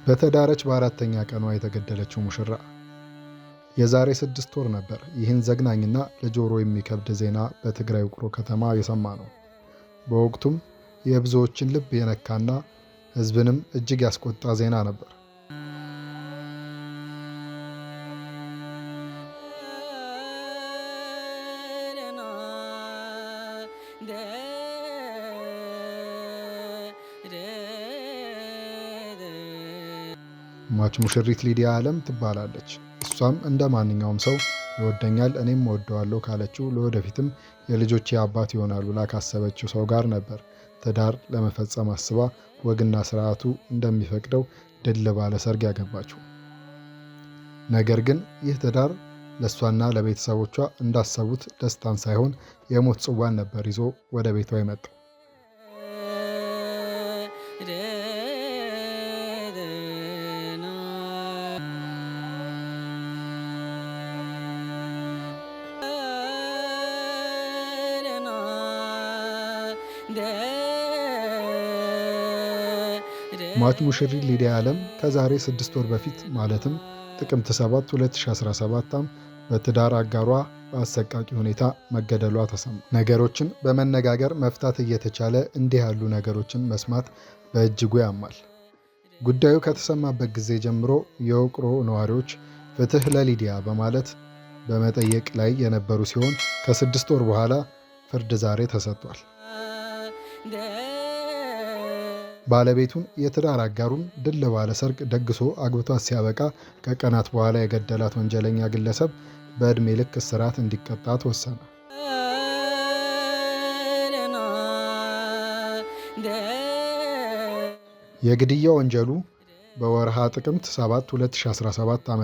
በተዳረች በአራተኛ ቀኗ የተገደለችው ሙሽራ። የዛሬ 6 ወር ነበር ይህን ዘግናኝና ለጆሮ የሚከብድ ዜና በትግራይ ውቅሮ ከተማ የሰማ ነው። በወቅቱም የብዙዎችን ልብ የነካና ሕዝብንም እጅግ ያስቆጣ ዜና ነበር። ሟች ሙሽሪት ሊዲያ ዓለም ትባላለች። እሷም እንደ ማንኛውም ሰው ይወደኛል እኔም እወደዋለሁ ካለችው ለወደፊትም የልጆቼ አባት ይሆናል ብላ ካሰበችው ሰው ጋር ነበር ትዳር ለመፈጸም አስባ ወግና ስርዓቱ እንደሚፈቅደው ድል ባለ ሰርግ ያገባችው። ነገር ግን ይህ ትዳር ለእሷና ለቤተሰቦቿ እንዳሰቡት ደስታን ሳይሆን የሞት ጽዋን ነበር ይዞ ወደ ቤቷ የመጣው። ሟች ሙሽሪት ሊዲያ ዓለም ከዛሬ 6 ወር በፊት ማለትም ጥቅምት 7 2017 በትዳር አጋሯ በአሰቃቂ ሁኔታ መገደሏ ተሰማ። ነገሮችን በመነጋገር መፍታት እየተቻለ እንዲህ ያሉ ነገሮችን መስማት በእጅጉ ያማል። ጉዳዩ ከተሰማበት ጊዜ ጀምሮ የውቅሮ ነዋሪዎች ፍትህ ለሊዲያ በማለት በመጠየቅ ላይ የነበሩ ሲሆን ከ6 ወር በኋላ ፍርድ ዛሬ ተሰጥቷል። ባለቤቱን የትዳር አጋሩን ድል ባለ ሰርግ ደግሶ አግብቷት ሲያበቃ ከቀናት በኋላ የገደላት ወንጀለኛ ግለሰብ በዕድሜ ልክ እስራት እንዲቀጣ ተወሰነ። የግድያ ወንጀሉ በወርሃ ጥቅምት 7 2017 ዓ.ም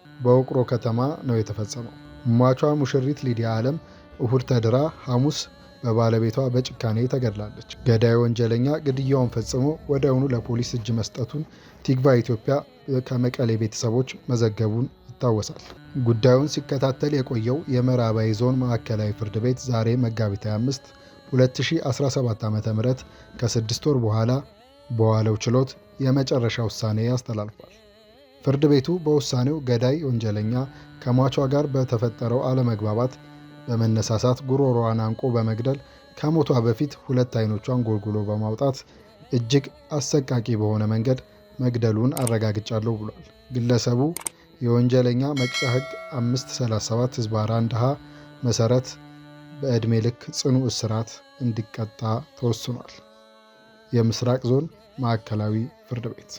በውቅሮ ከተማ ነው የተፈጸመው። ሟቿ ሙሽሪት ሊዲያ ዓለም እሁድ ተድራ ሐሙስ በባለቤቷ በጭካኔ ተገድላለች። ገዳይ ወንጀለኛ ግድያውን ፈጽሞ ወዲያውኑ ለፖሊስ እጅ መስጠቱን ቲግቫ ኢትዮጵያ ከመቀሌ ቤተሰቦች መዘገቡን ይታወሳል። ጉዳዩን ሲከታተል የቆየው የምዕራባዊ ዞን ማዕከላዊ ፍርድ ቤት ዛሬ መጋቢት 25 2017 ዓ.ም ከ6 ወር በኋላ በዋለው ችሎት የመጨረሻ ውሳኔ አስተላልፏል። ፍርድ ቤቱ በውሳኔው ገዳይ ወንጀለኛ ከሟቿ ጋር በተፈጠረው አለመግባባት በመነሳሳት ጉሮሮዋን አንቆ በመግደል ከሞቷ በፊት 2 አይኖቿን ጎልጉሎ በማውጣት እጅግ አሰቃቂ በሆነ መንገድ መግደሉን አረጋግጫለሁ ብሏል። ግለሰቡ የወንጀለኛ መቅጫ ሕግ 537/1 ሀ መሰረት በዕድሜ ልክ ጽኑ እስራት እንዲቀጣ ተወስኗል። የምስራቅ ዞን ማዕከላዊ ፍርድ ቤት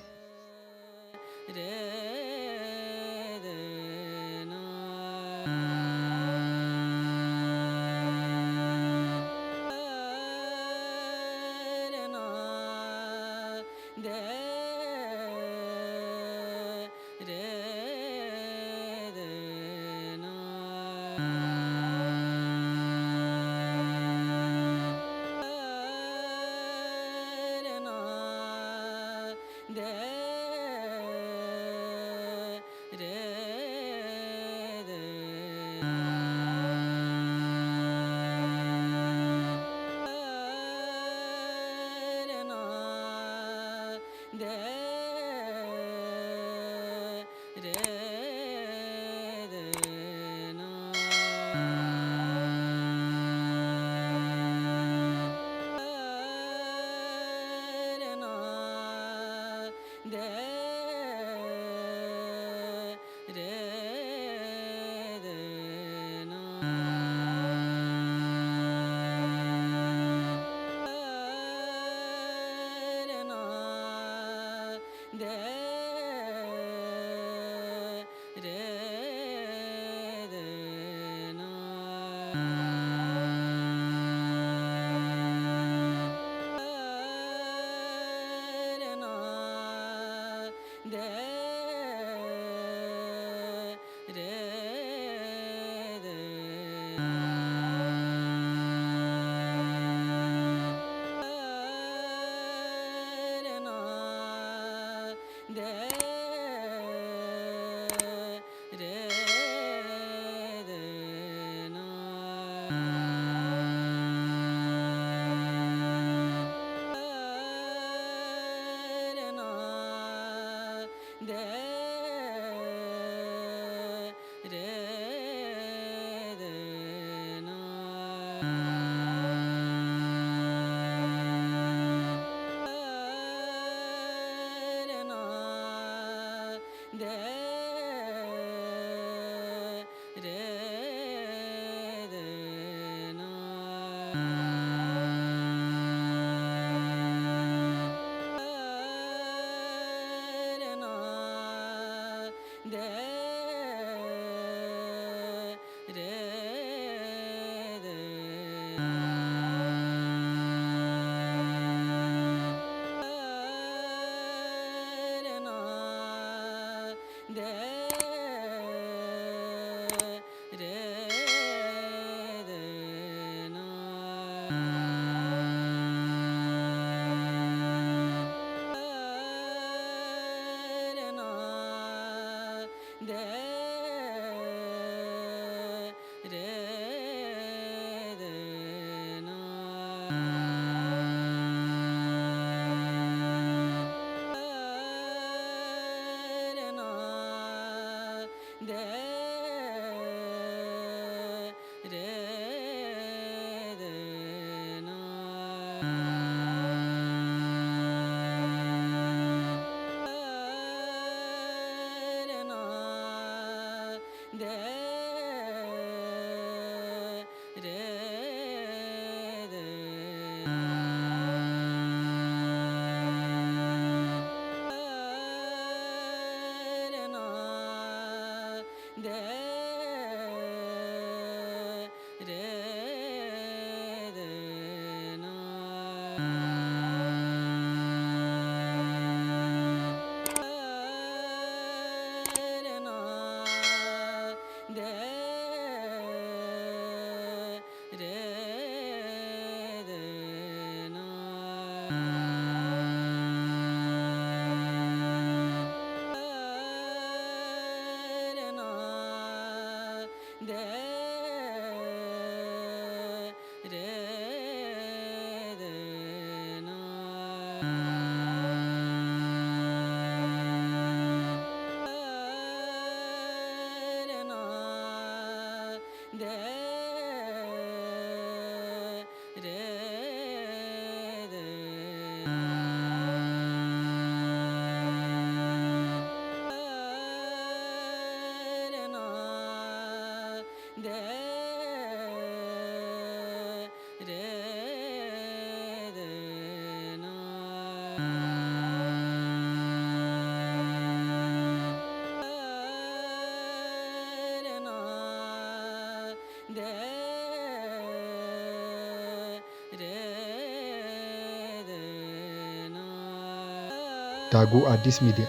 ዳጉ አዲስ ሚዲያ፣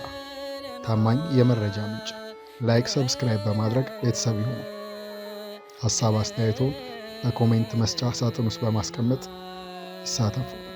ታማኝ የመረጃ ምንጭ። ላይክ፣ ሰብስክራይብ በማድረግ ቤተሰብ ይሁኑ። ሀሳብ አስተያየቶን በኮሜንት መስጫ ሳጥን ውስጥ በማስቀመጥ ይሳተፉ።